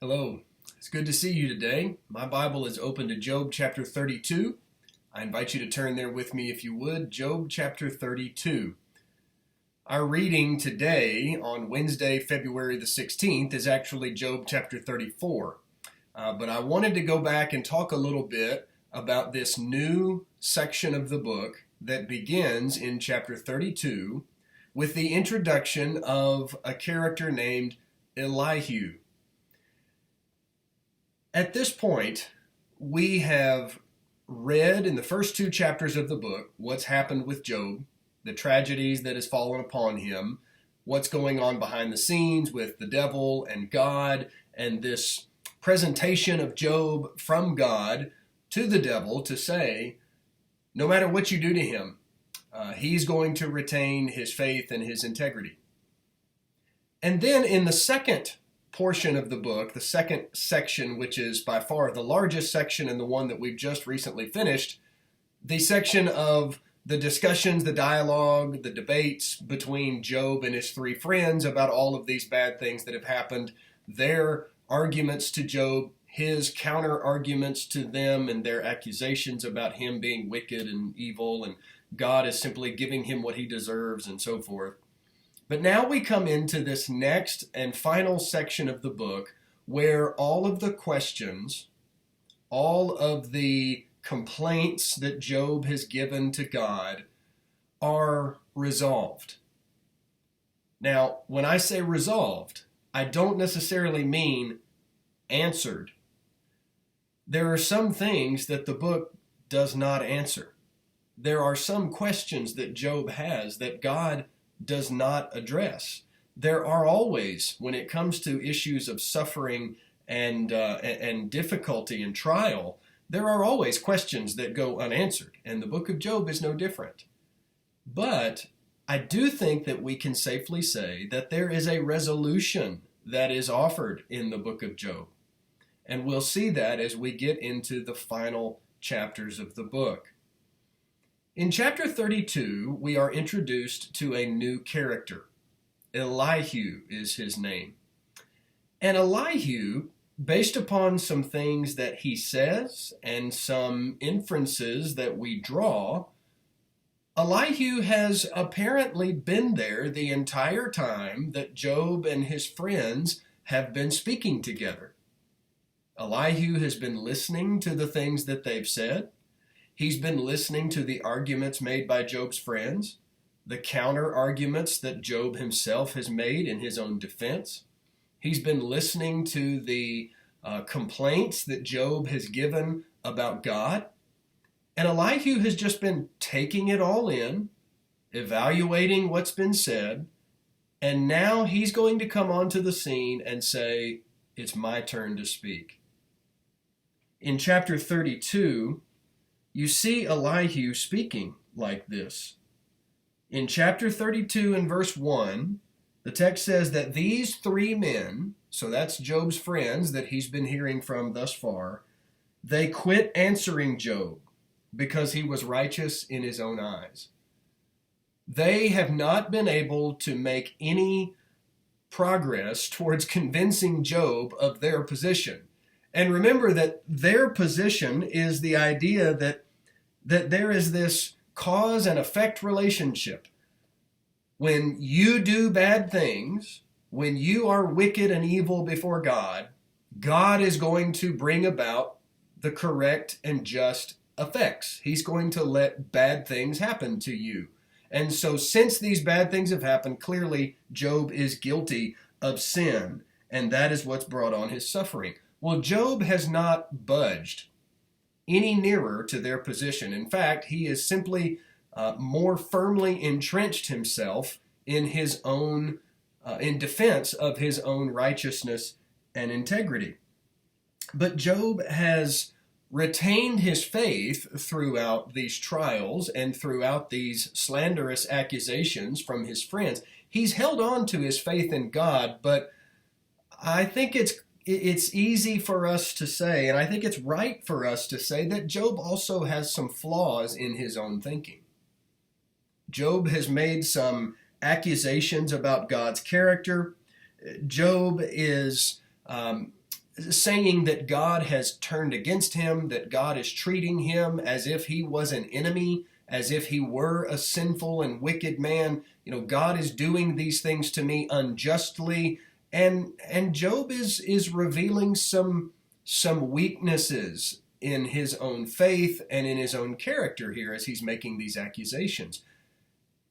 Hello, it's good to see you today. My Bible is open to Job chapter 32. I invite you to turn there with me if you would. Job chapter 32. Our reading today on Wednesday, February the 16th is actually Job chapter 34. But I wanted to go back and talk a little bit about this new section of the book that begins in chapter 32 with the introduction of a character named Elihu. At this point, we have read in the first two chapters of the book what's happened with Job, the tragedies that has fallen upon him, what's going on behind the scenes with the devil and God, and this presentation of Job from God to the devil to say, no matter what you do to him, he's going to retain his faith and his integrity. And then in the second portion of the book, the second section, which is by far the largest section and the one that we've just recently finished, the section of the discussions, the dialogue, the debates between Job and his three friends about all of these bad things that have happened, their arguments to Job, his counter arguments to them and their accusations about him being wicked and evil and God is simply giving him what he deserves and so forth. But now we come into this next and final section of the book where all of the questions, all of the complaints that Job has given to God are resolved. Now, when I say resolved, I don't necessarily mean answered. There are some things that the book does not answer. There are some questions that Job has that God does not address. There are always, when it comes to issues of suffering and difficulty and trial, there are always questions that go unanswered, and the book of Job is no different. But I do think that we can safely say that there is a resolution that is offered in the book of Job, and we'll see that as we get into the final chapters of the book. In chapter 32, we are introduced to a new character. Elihu is his name. And Elihu, based upon some things that he says and some inferences that we draw, Elihu has apparently been there the entire time that Job and his friends have been speaking together. Elihu has been listening to the things that they've said. He's been listening to the arguments made by Job's friends, the counter arguments that Job himself has made in his own defense. He's been listening to the complaints that Job has given about God. And Elihu has just been taking it all in, evaluating what's been said, and now he's going to come onto the scene and say, it's my turn to speak. In chapter 32, you see Elihu speaking like this. In chapter 32 and verse 1, the text says that these three men, so that's Job's friends that he's been hearing from thus far, they quit answering Job because he was righteous in his own eyes. They have not been able to make any progress towards convincing Job of their position. And remember that their position is the idea that there is this cause and effect relationship. When you do bad things, when you are wicked and evil before God, God is going to bring about the correct and just effects. He's going to let bad things happen to you. And so since these bad things have happened, clearly Job is guilty of sin, and that is what's brought on his suffering. Well, Job has not budged any nearer to their position. In fact, he has simply more firmly entrenched himself in his own, in defense of his own righteousness and integrity. But Job has retained his faith throughout these trials and throughout these slanderous accusations from his friends. He's held on to his faith in God, but I think it's easy for us to say, and I think it's right for us to say, that Job also has some flaws in his own thinking. Job has made some accusations about God's character. Job is saying that God has turned against him, that God is treating him as if he was an enemy, as if he were a sinful and wicked man. God is doing these things to me unjustly. And Job is revealing some weaknesses in his own faith and in his own character here as he's making these accusations.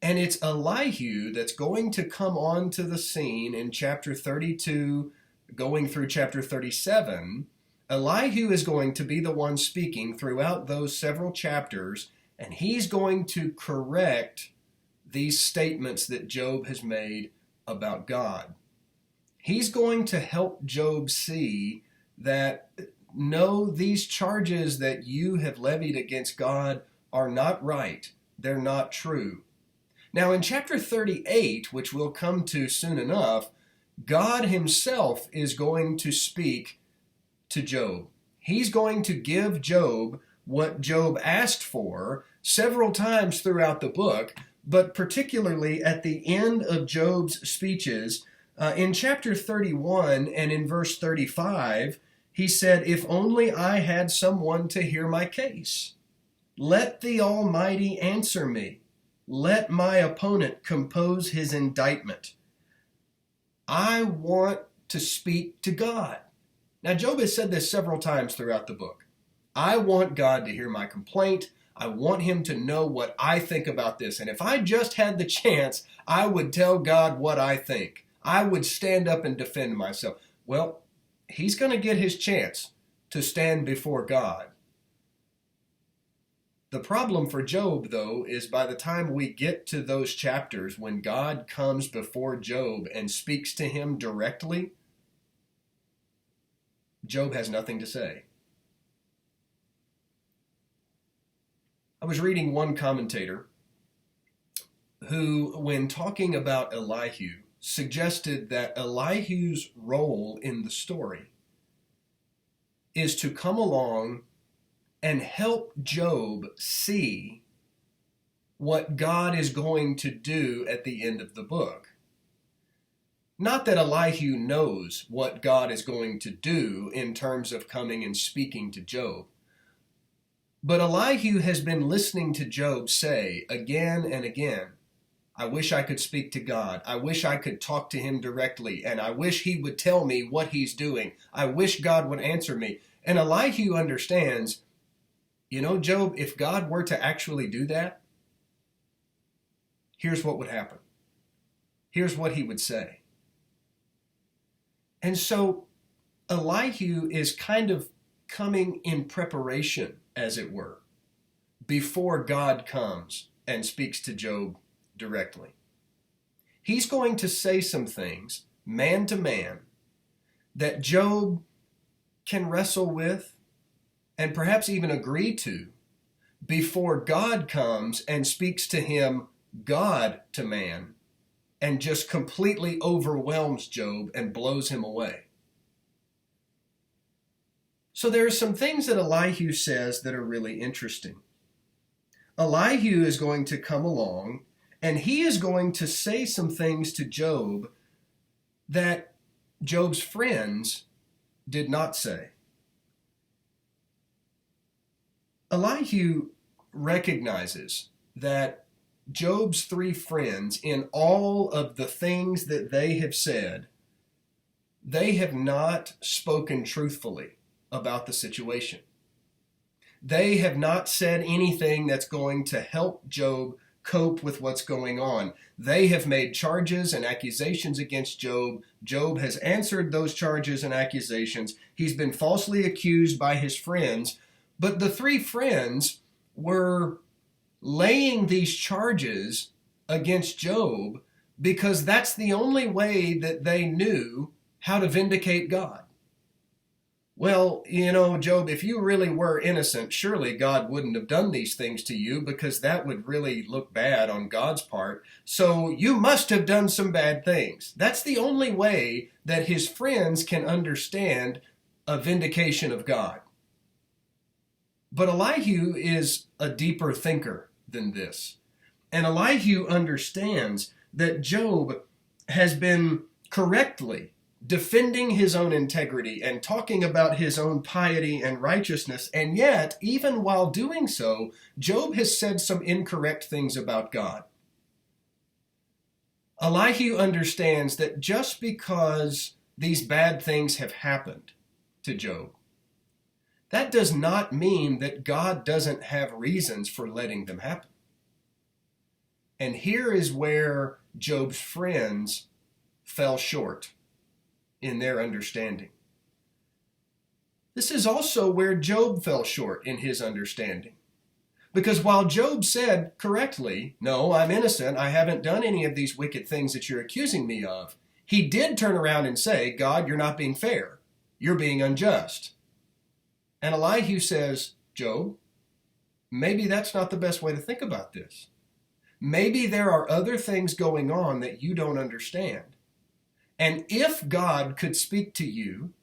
And it's Elihu that's going to come onto the scene in chapter 32, going through chapter 37. Elihu is going to be the one speaking throughout those several chapters, and he's going to correct these statements that Job has made about God. He's going to help Job see that, no, these charges that you have levied against God are not right. They're not true. Now, in chapter 38, which we'll come to soon enough, God himself is going to speak to Job. He's going to give Job what Job asked for several times throughout the book, but particularly at the end of Job's speeches. In chapter 31 and in verse 35, he said, "If only I had someone to hear my case. Let the Almighty answer me. Let my opponent compose his indictment." I want to speak to God. Now, Job has said this several times throughout the book. I want God to hear my complaint. I want him to know what I think about this. And if I just had the chance, I would tell God what I think. I would stand up and defend myself. Well, he's going to get his chance to stand before God. The problem for Job, though, is by the time we get to those chapters when God comes before Job and speaks to him directly, Job has nothing to say. I was reading one commentator who, when talking about Elihu, suggested that Elihu's role in the story is to come along and help Job see what God is going to do at the end of the book. Not that Elihu knows what God is going to do in terms of coming and speaking to Job, but Elihu has been listening to Job say again and again, I wish I could speak to God. I wish I could talk to him directly, and I wish he would tell me what he's doing. I wish God would answer me. And Elihu understands, Job, if God were to actually do that, here's what would happen. Here's what he would say. And so Elihu is kind of coming in preparation, as it were, before God comes and speaks to Job directly. He's going to say some things, man to man, that Job can wrestle with and perhaps even agree to before God comes and speaks to him, God to man, and just completely overwhelms Job and blows him away. So there are some things that Elihu says that are really interesting. Elihu is going to come along and he is going to say some things to Job that Job's friends did not say. Elihu recognizes that Job's three friends, in all of the things that they have said, they have not spoken truthfully about the situation. They have not said anything that's going to help Job cope with what's going on. They have made charges and accusations against Job. Job has answered those charges and accusations. He's been falsely accused by his friends, but the three friends were laying these charges against Job because that's the only way that they knew how to vindicate God. Well, Job, if you really were innocent, surely God wouldn't have done these things to you because that would really look bad on God's part. So you must have done some bad things. That's the only way that his friends can understand a vindication of God. But Elihu is a deeper thinker than this. And Elihu understands that Job has been correctly defending his own integrity and talking about his own piety and righteousness. And yet, even while doing so, Job has said some incorrect things about God. Elihu understands that just because these bad things have happened to Job, that does not mean that God doesn't have reasons for letting them happen. And here is where Job's friends fell short in their understanding. This is also where Job fell short in his understanding. Because while Job said correctly, "No, I'm innocent, I haven't done any of these wicked things that you're accusing me of," he did turn around and say, "God, you're not being fair. You're being unjust." And Elihu says, "Job, maybe that's not the best way to think about this. Maybe there are other things going on that you don't understand. And if God could speak to you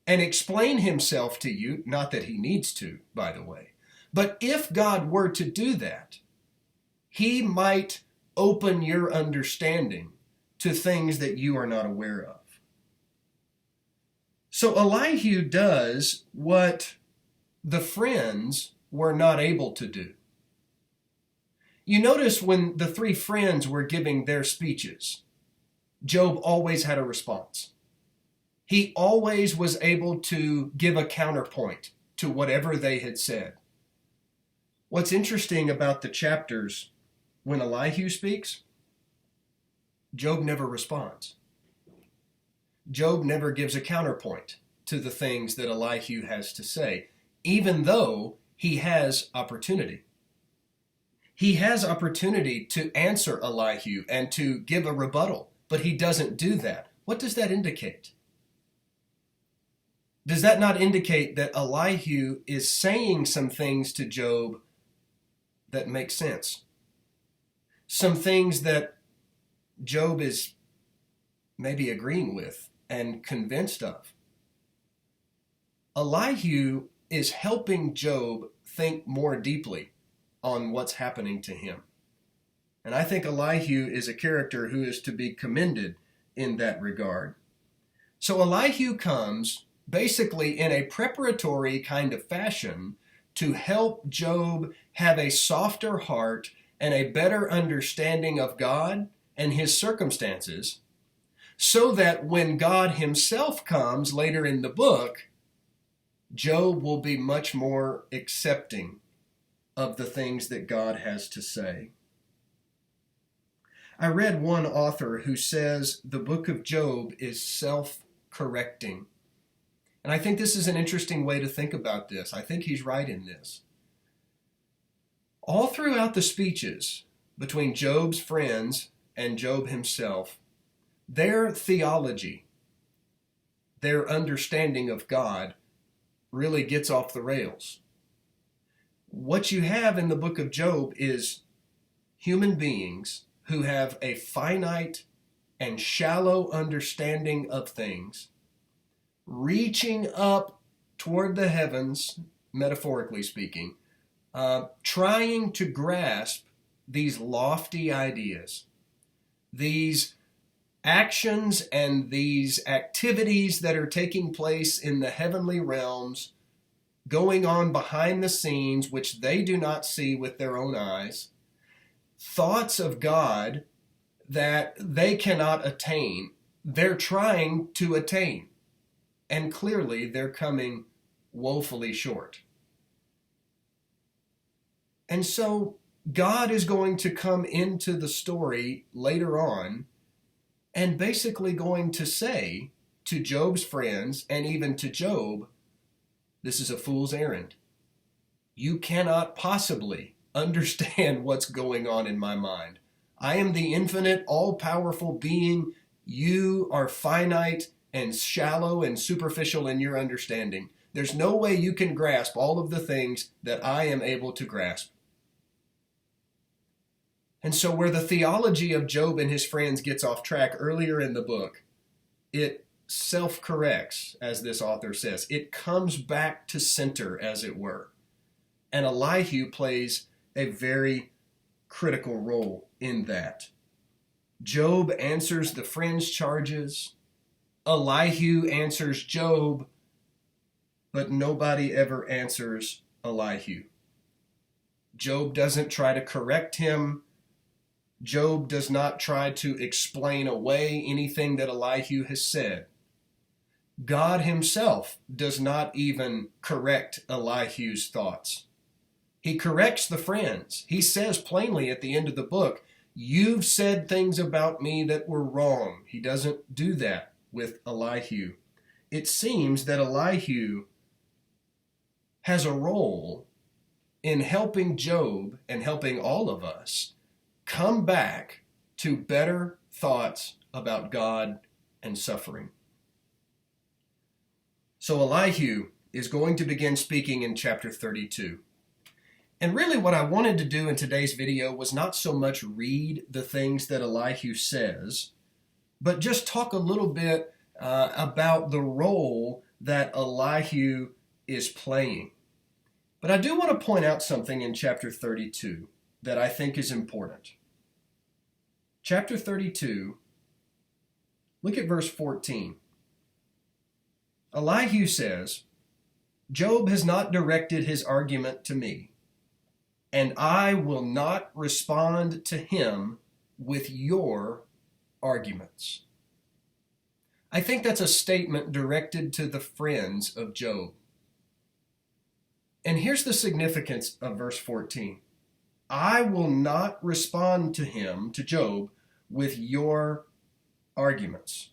and explain himself to you, not that he needs to, by the way, but if God were to do that, he might open your understanding to things that you are not aware of." So Elihu does what the friends were not able to do. You notice when the three friends were giving their speeches, Job always had a response. He always was able to give a counterpoint to whatever they had said. What's interesting about the chapters, when Elihu speaks, Job never responds. Job never gives a counterpoint to the things that Elihu has to say, even though he has opportunity. He has opportunity to answer Elihu and to give a rebuttal, but he doesn't do that. What does that indicate? Does that not indicate that Elihu is saying some things to Job that make sense? Some things that Job is maybe agreeing with and convinced of. Elihu is helping Job think more deeply on what's happening to him. And I think Elihu is a character who is to be commended in that regard. So Elihu comes basically in a preparatory kind of fashion to help Job have a softer heart and a better understanding of God and his circumstances, so that when God himself comes later in the book, Job will be much more accepting of the things that God has to say. I read one author who says the book of Job is self-correcting. And I think this is an interesting way to think about this. I think he's right in this. All throughout the speeches between Job's friends and Job himself, their theology, their understanding of God really gets off the rails. What you have in the book of Job is human beings who have a finite and shallow understanding of things, reaching up toward the heavens, metaphorically speaking, trying to grasp these lofty ideas, these actions and these activities that are taking place in the heavenly realms, going on behind the scenes, which they do not see with their own eyes, thoughts of God that they cannot attain, they're trying to attain. And clearly they're coming woefully short. And so God is going to come into the story later on and basically going to say to Job's friends and even to Job, this is a fool's errand. You cannot possibly understand what's going on in my mind. I am the infinite, all-powerful being. You are finite and shallow and superficial in your understanding. There's no way you can grasp all of the things that I am able to grasp. And so where the theology of Job and his friends gets off track earlier in the book, it self-corrects, as this author says. It comes back to center, as it were. And Elihu plays a very critical role in that. Job answers the friends' charges. Elihu answers Job, but nobody ever answers Elihu. Job doesn't try to correct him. Job does not try to explain away anything that Elihu has said. God himself does not even correct Elihu's thoughts. He corrects the friends. He says plainly at the end of the book, "You've said things about me that were wrong." He doesn't do that with Elihu. It seems that Elihu has a role in helping Job and helping all of us come back to better thoughts about God and suffering. So Elihu is going to begin speaking in chapter 32. And really what I wanted to do in today's video was not so much read the things that Elihu says, but just talk a little bit about the role that Elihu is playing. But I do want to point out something in chapter 32 that I think is important. Chapter 32, look at verse 14. Elihu says, "Job has not directed his argument to me, and I will not respond to him with your arguments." I think that's a statement directed to the friends of Job. And here's the significance of verse 14. I will not respond to him, to Job, with your arguments.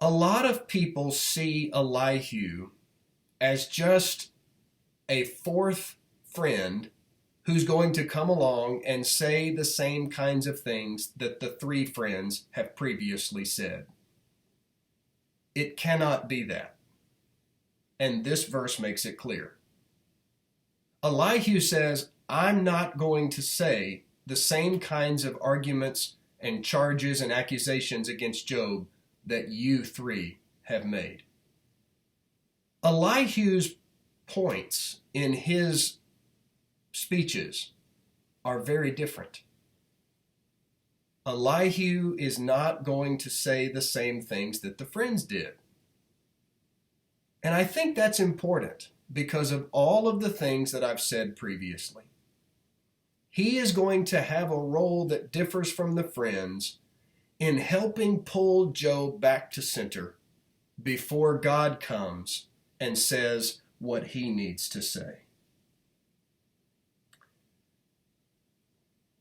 A lot of people see Elihu as just a fourth friend who's going to come along and say the same kinds of things that the three friends have previously said. It cannot be that. And this verse makes it clear. Elihu says, I'm not going to say the same kinds of arguments and charges and accusations against Job that you three have made. Elihu's points in his speeches are very different. Elihu is not going to say the same things that the friends did. And I think that's important because of all of the things that I've said previously. He is going to have a role that differs from the friends in helping pull Job back to center before God comes and says what he needs to say.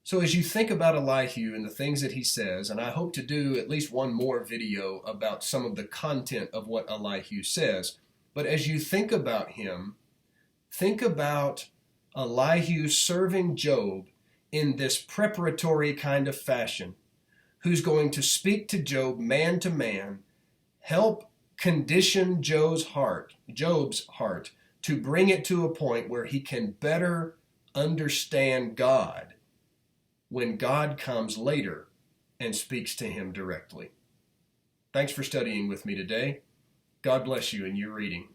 So as you think about Elihu and the things that he says, and I hope to do at least one more video about some of the content of what Elihu says, but as you think about him, think about Elihu serving Job in this preparatory kind of fashion, who's going to speak to Job man to man, help condition Job's heart to bring it to a point where he can better understand God when God comes later and speaks to him directly. Thanks for studying with me today. God bless you in your reading.